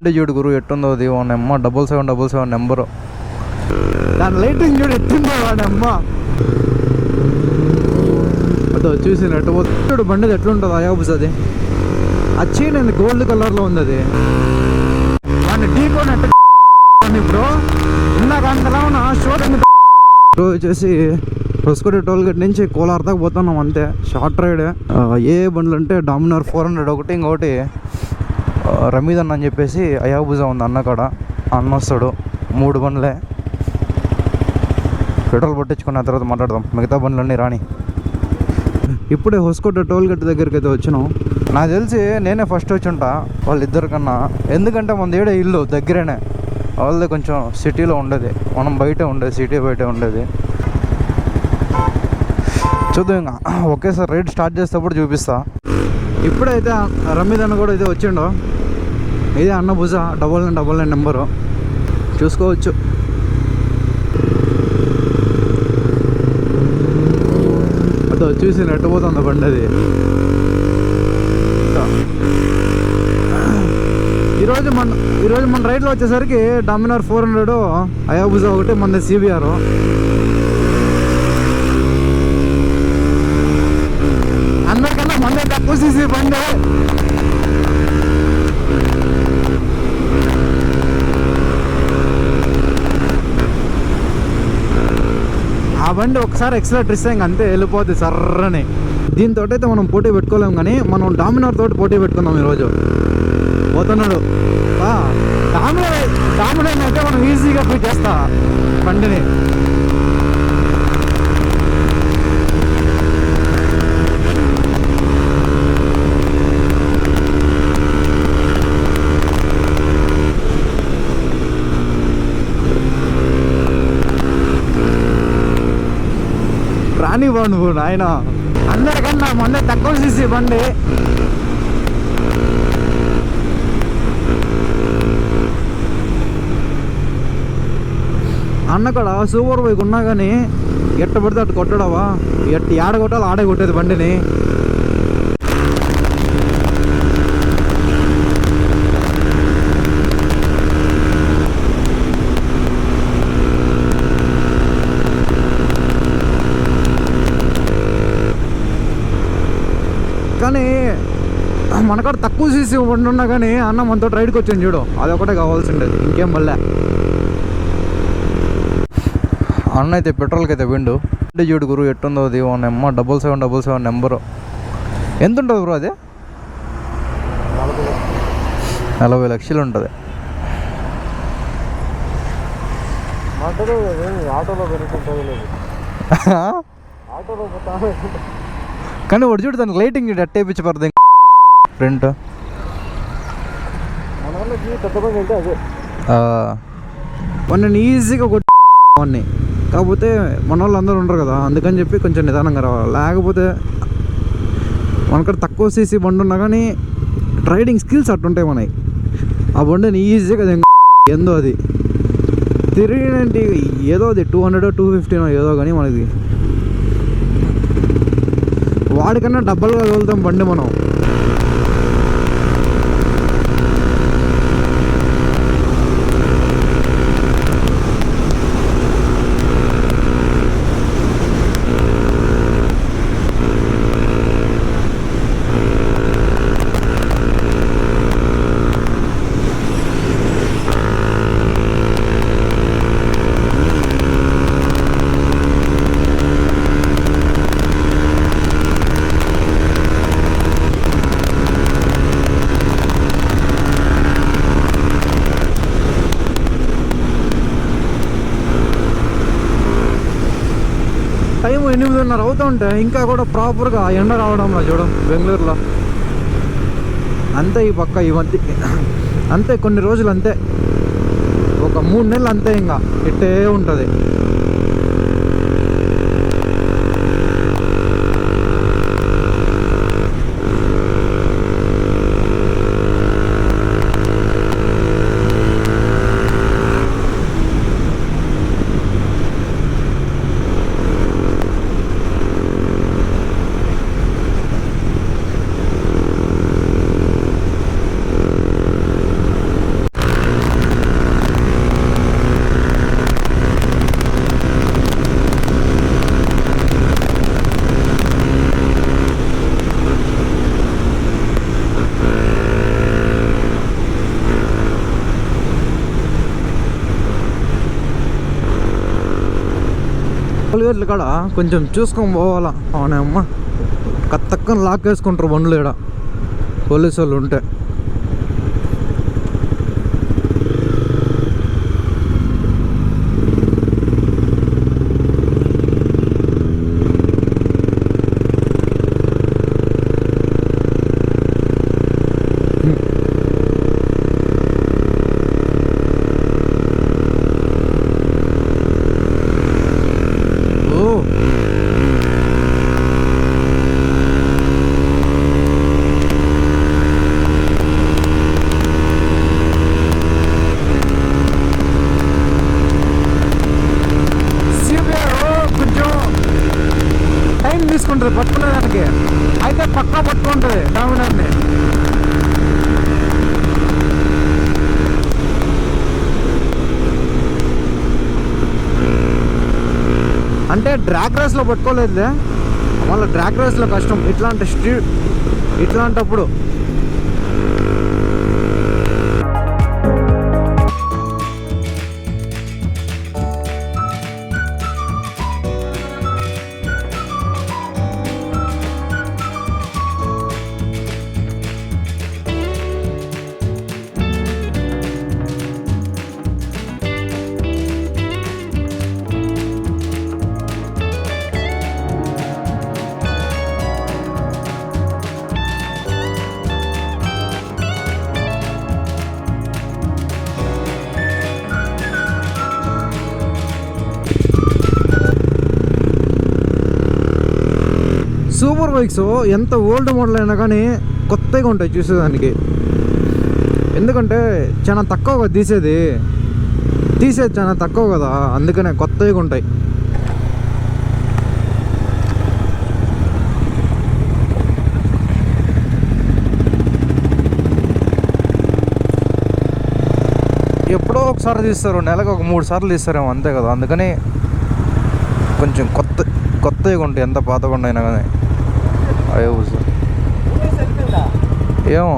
చూడు గురు ఎట్టుందో అది అమ్మ 7777 నెంబరు. దాని లైటింగ్ చూడు ఎట్టుందో వాడమ్మ. అదో చూసినట్టు చూడు బండి ఎట్లుంటుంది అయాబుస్. అది వచ్చి నేను గోల్డ్ కలర్లో ఉంది. అది దాన్ని ఢీకొని బ్రో ఇందాక అంతలా ఉన్న షోరూమ్ వచ్చేసి హొస్కోట టోల్ గేట్ నుంచి కోలార్ దాకా పోతున్నాం అంతే. Short ride. ఏ బండ్లు అంటే డామినార్ 400 ఒకటి, ఇంకొకటి రమీదన్ అని చెప్పేసి అయాబుజా ఉంది అన్న కాడ. అన్న వస్తాడు. 3 బండ్లే. పెట్రోల్ పట్టించుకున్న తర్వాత మాట్లాడదాం. మిగతా బండ్లన్నీ రాని. ఇప్పుడే హొస్కోట టోల్ గేట్ దగ్గరికి అయితే వచ్చినాం. నాకు తెలిసి నేనే ఫస్ట్ వచ్చి ఉంటా వాళ్ళిద్దరికన్నా. ఎందుకంటే మన ఏడే ఇల్లు దగ్గరేనే. వాళ్ళది కొంచెం సిటీలో ఉండేది, మనం బయటే ఉండేది, సిటీ బయటే ఉండేది. చూద్దాం ఇంకా ఒకేసారి రైడ్ స్టార్ట్ చేసేటప్పుడు చూపిస్తా. ఇప్పుడైతే రమీద్ అన్న కూడా అయితే వచ్చిండో. ఇదే అన్న భుజ 9999 నెంబరు చూసుకోవచ్చు. అదో చూసి నెట్టబోతుంది బండి. అది ఈరోజు మన రైడ్లో వచ్చేసరికి డామినార్ 400, అయాబుజా ఒకటి, మన CBR. అందరికన్నా మందే తక్కువ సీసీ బండి. ఆ బండి ఒకసారి ఎక్సలెంట్ ఇస్తే ఇంక అంతే వెళ్ళిపోద్ది సర్రని. దీంతో అయితే మనం పోటీ పెట్టుకోలేము, కానీ మనం డామినార్ తోటి పోటీ పెట్టుకుందాం. ఈరోజు పోతున్నాడు డామినార్ అయితే మనం ఈజీగా ఫిట్ చేస్తా బండిని. రానివ్వ నువ్వు నాయన. అందరికన్నా మొన్న తక్కువ సీసీ బండి. అన్న కూడా సూపర్ బైక్ ఉన్నా కానీ ఎట్ట పడితే అటు కొట్టడవా, ఎట్టు ఆడ కొట్టాలి ఆడే కొట్టేది బండిని. కానీ మనకాడ తక్కువ సీసీ బండి ఉన్నా కానీ అన్న మనతో రైడ్కి వచ్చింది చూడు, అదొకటే కావాల్సిండేది, ఇంకేం వల్ల. అన్న అయితే పెట్రోల్కి అయితే విండు చూడు గురు ఎట్టుందో. అది అమ్మ 7777 నెంబరు. ఎంత ఉంటుంది బ్రో అది? 40 లక్షలు ఉంటుంది. కానీ ఒకటి చూడు దానికి లైటింగ్ అట్టే వేయించి పడుతుంది ఫ్రంట్. మొన్న ఈజీగా కొట్టి, కాకపోతే మన వాళ్ళు అందరూ ఉండరు కదా, అందుకని చెప్పి కొంచెం నిదానంగా రావాలి. లేకపోతే మనక్కడ తక్కువ సీసీ బండి ఉన్నా కానీ రైడింగ్ స్కిల్స్ అట్టుంటాయి మనకి. ఆ బండిని ఈజీగా ఏందో అది తిరిగినంటి ఏదో అది 200 250 ఏదో కానీ మనది వాడికన్నా డబ్బలుగా తోలుతాం బండి మనం. టైం 8:30 అవుతుంటే ఇంకా కూడా ప్రాపర్గా ఎండ రావడంలో చూడం బెంగళూరులో. అంతే ఈ పక్క ఈ మధ్య అంతే, కొన్ని రోజులు అంతే, ఒక 3 నెలలు అంతే, ఇంకా ఇట్టే ఉంటుంది. గేట్లు కాడ కొంచెం చూసుకొని పోవాలా. అవునమ్మ కత్తక్కని లాక్ వేసుకుంటారు బండ్లు ఇక్కడ పోలీసు వాళ్ళు ఉంటే. తీసుకుంటుంది పట్టుకునేదానికి, అయితే పక్కా పట్టుకుంటుంది డామినర్ని. అంటే డ్రాగ్ రేస్లో పట్టుకోలేదులే, మళ్ళీ డ్రాగ్ రేస్లో కష్టం ఇట్లాంటప్పుడు. సూపర్ బైక్స్ ఎంత ఓల్డ్ మోడల్ అయినా కానీ కొత్తగా ఉంటాయి చూసేదానికి. ఎందుకంటే చాలా తక్కువ తీసేది చాలా తక్కువ కదా, అందుకనే కొత్తగా ఉంటాయి. ఎప్పుడో ఒకసారి తీస్తారు, నెలకు ఒక 3 సార్లు తీస్తారేమో అంతే కదా, అందుకని కొంచెం కొత్తగా ఉంటాయి ఎంత పాతగా ఉండైనా కానీ. అయ్యో ఏమో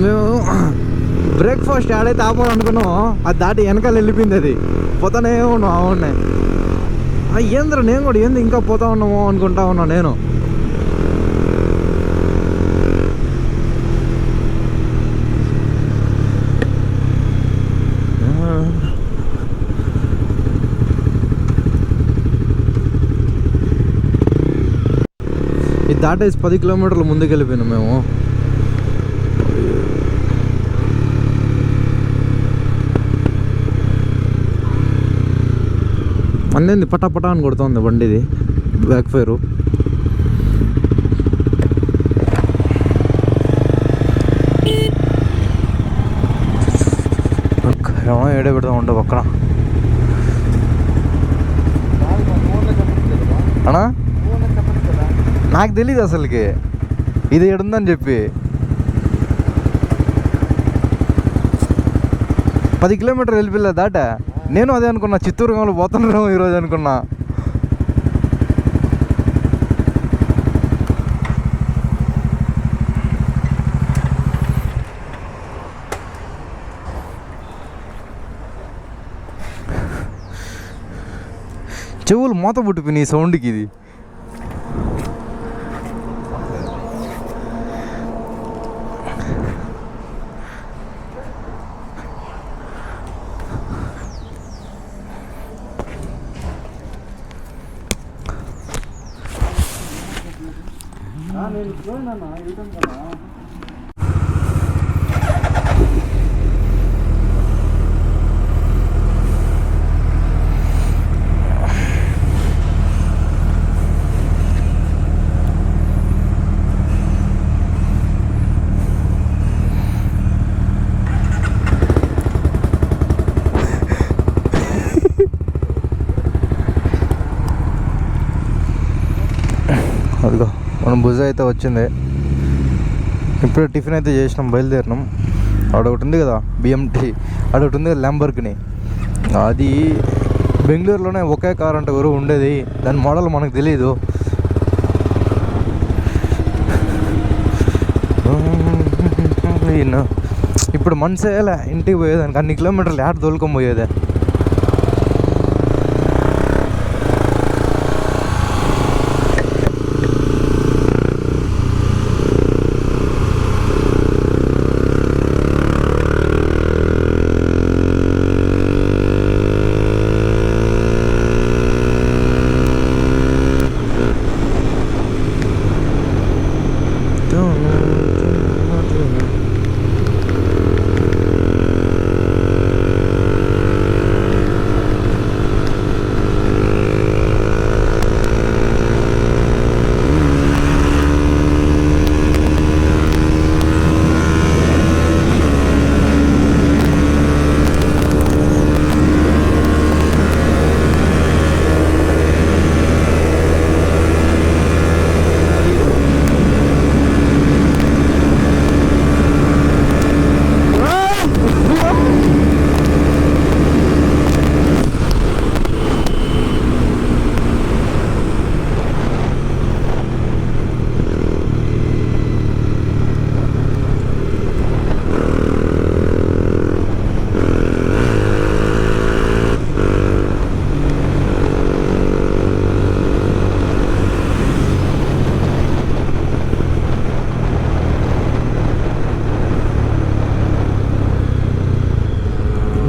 మేము బ్రేక్ఫాస్ట్ ఏడైతే ఆపాలనుకున్నామో అది దాటి వెనకాల వెళ్ళిపోయింది. అది పోతానే ఉన్నాం. అవునాయి ఏంద్ర నేను కూడా ఏంది ఇంకా పోతా ఉన్నామో అనుకుంటా ఉన్నా నేను. ఇది దాటేసి 10 కిలోమీటర్లు ముందుకు వెళ్ళిపోయినాం మేము. అందేంది పటాపటా అని కొడుతుంది బండిది బ్యాక్ ఫైరు. ఏడే పెడతా ఉంటావు పక్కన అన్నా. నాకు తెలీదు అసలుకి ఇది ఎడుందని చెప్పి. 10 కిలోమీటర్లు వెళ్ళిపోలే దాట. నేను అదే అనుకున్నా, చిత్తూరు గమలు పోతున్నారేమో ఈరోజు అనుకున్నా. చెవులు మూత పుట్టిపోయినాయి ఈ సౌండ్కి. ఇది నేను పోయినా కదా. అదిగో మనం భుజ అయితే వచ్చింది. ఇప్పుడు టిఫిన్ అయితే చేసినాం, బయలుదేరినాం. అదొకటి ఉంది కదా బిఎంటీ, అదొకటి ఉంది కదా ల్యాంబర్గిని. అది బెంగళూరులోనే ఒకే కార్ అంటే ఎవరు ఉండేది, దాని మోడల్ మనకు తెలీదు. ఇప్పుడు మనసేలా ఇంటికి పోయేదానికి అన్ని కిలోమీటర్లు యాడ్ తోలుకొని పోయేదే.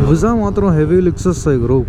భుజా మాత్రం హెవీ లిక్స్ వస్తాయి గురు.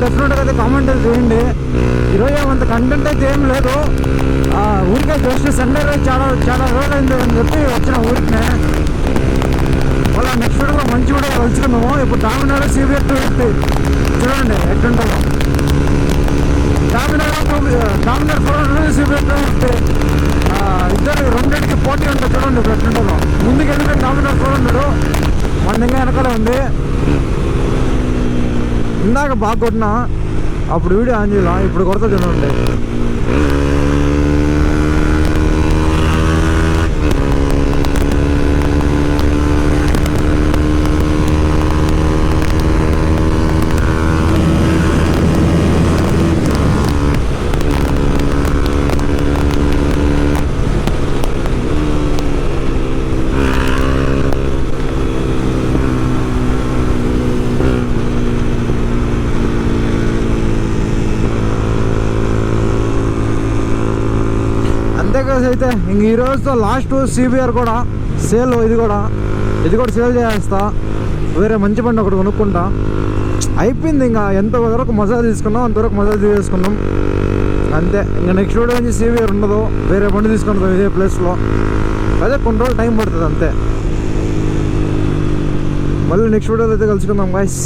డెఫినెట్గా అయితే కామెంట్ చేయండి. ఈరోజు ఏమంత కంటెంట్ అయితే ఏం లేదు, ఊరికే జస్ట్ సండే రోజు చాలా చాలా రోజులైంది అని చెప్పి వచ్చిన ఊరికినే. మళ్ళీ నెక్స్ట్ వీడియోలో మంచి వీడియో కలుసుకున్నాము. ఇప్పుడు డామినార్ CBR 250 చూడండి ఎట్లుంటుందో. డామినార్ 400 సిబిఎన్ ఉంటే ఇద్దరు రెండింటికి పోటీ ఉంటుంది చూడండి ఇప్పుడు ఎట్లుంటుందో. ముందుకు వెళ్ళిపోయి డామినర్ చూడండు మన ఇంకా వెనకాలే ఉంది. ఇందాక బాగా కొట్టినా అప్పుడు వీడియో ఆన్ చేయాల, ఇప్పుడు కొడతా చూడండి. అంతేకాదు అయితే ఇంక ఈ రోజుతో లాస్ట్ సిబిఆర్ కూడా సేల్, ఇది కూడా సేల్ చేస్తా. వేరే మంచి బండి ఒకటి కొనుక్కుంటా. అయిపోయింది ఇంకా, ఎంతవరకు మజా తీసుకున్నాం అంతవరకు మజా తీసుకున్నాం అంతే. ఇంకా నెక్స్ట్ వీడియో నుంచి సిబిఆర్ ఉండదు, వేరే బండి తీసుకుంటాం ఇదే ప్లేస్లో. అదే కొన్ని రోజులు టైం పడుతుంది అంతే. మళ్ళీ నెక్స్ట్ వీడియోలో అయితే కలుసుకుందాం గాయ్స్.